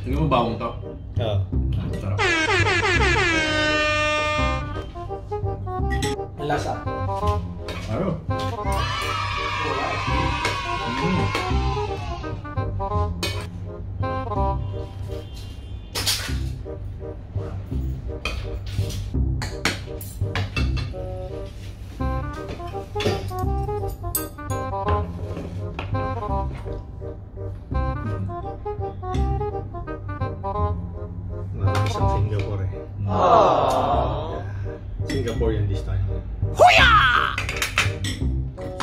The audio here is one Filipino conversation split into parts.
Tingnan mo bawang to? Oo. Sarap. Lasa. Ano? Marami siyang Singapore eh. Singaporean this time.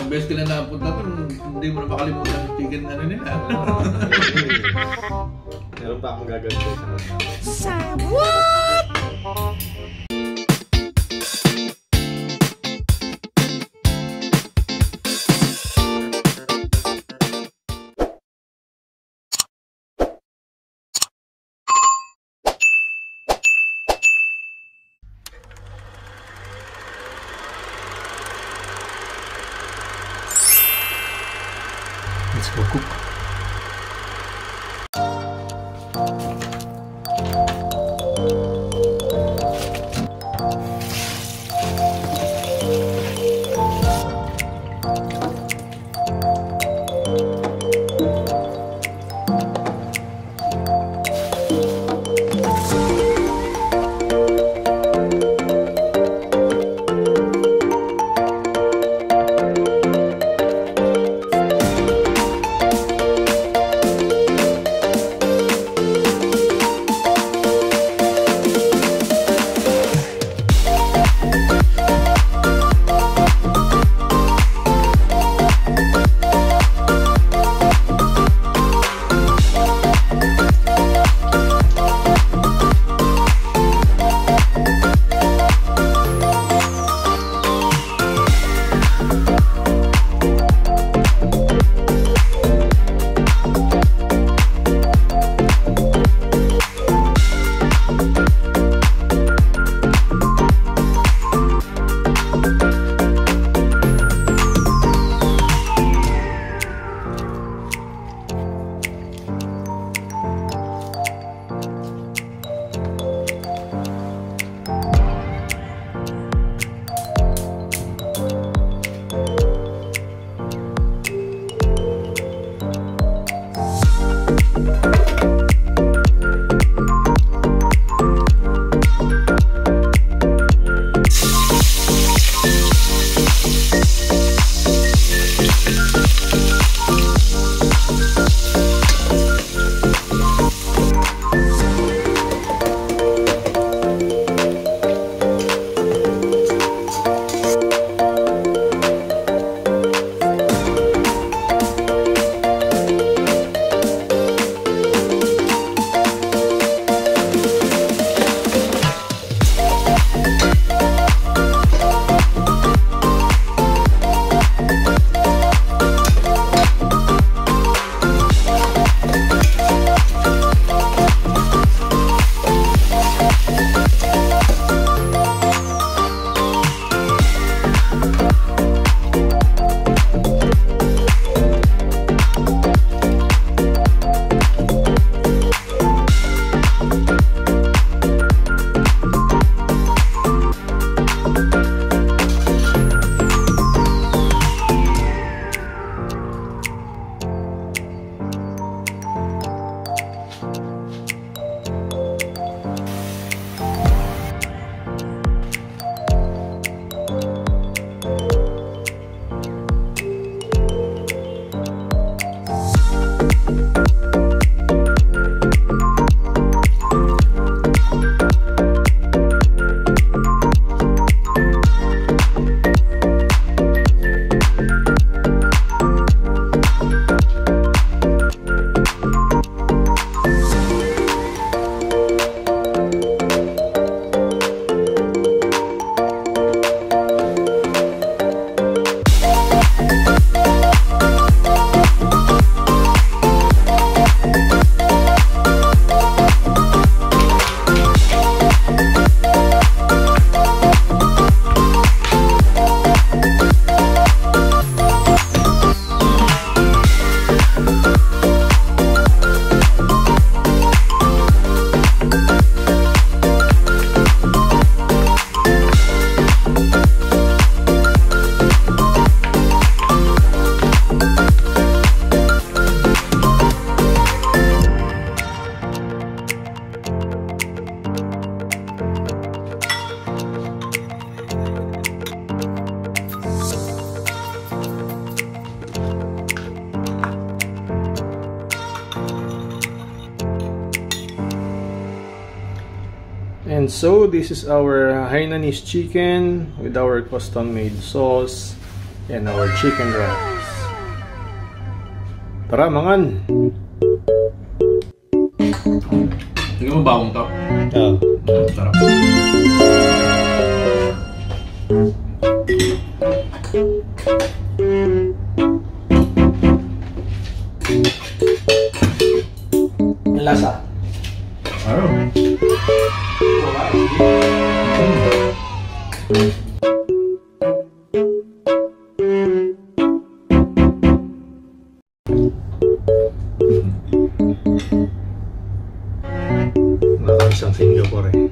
Ang best ka na napunta doon, hindi mo na makalimutan yung chicken ano nila. Meron pa akong gagawin ko sa mga. What? Let's go cook. And so this is our Hainanese chicken with our custom made sauce and our chicken wraps. Tara, mangan! Tingnan mo bawang to? Oo. Sarap. Lasa. Ayun. Nakakamiss ang Singapore eh.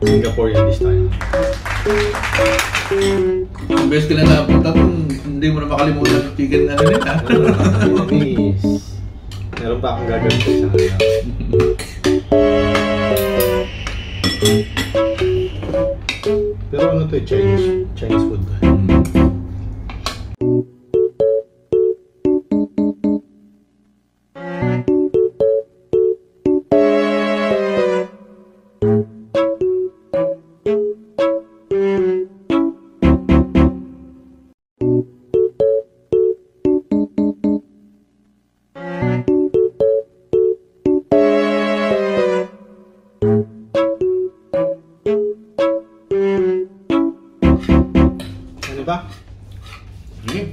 Singaporean this time. Ang best ka na napunta dun, hindi mo na makalimutan yung chicken ano nila. Hainanese. Meron pa akong gagawin ko sa kanila. Pero ano to eh, Chinese food to. Ano ba? Hmm.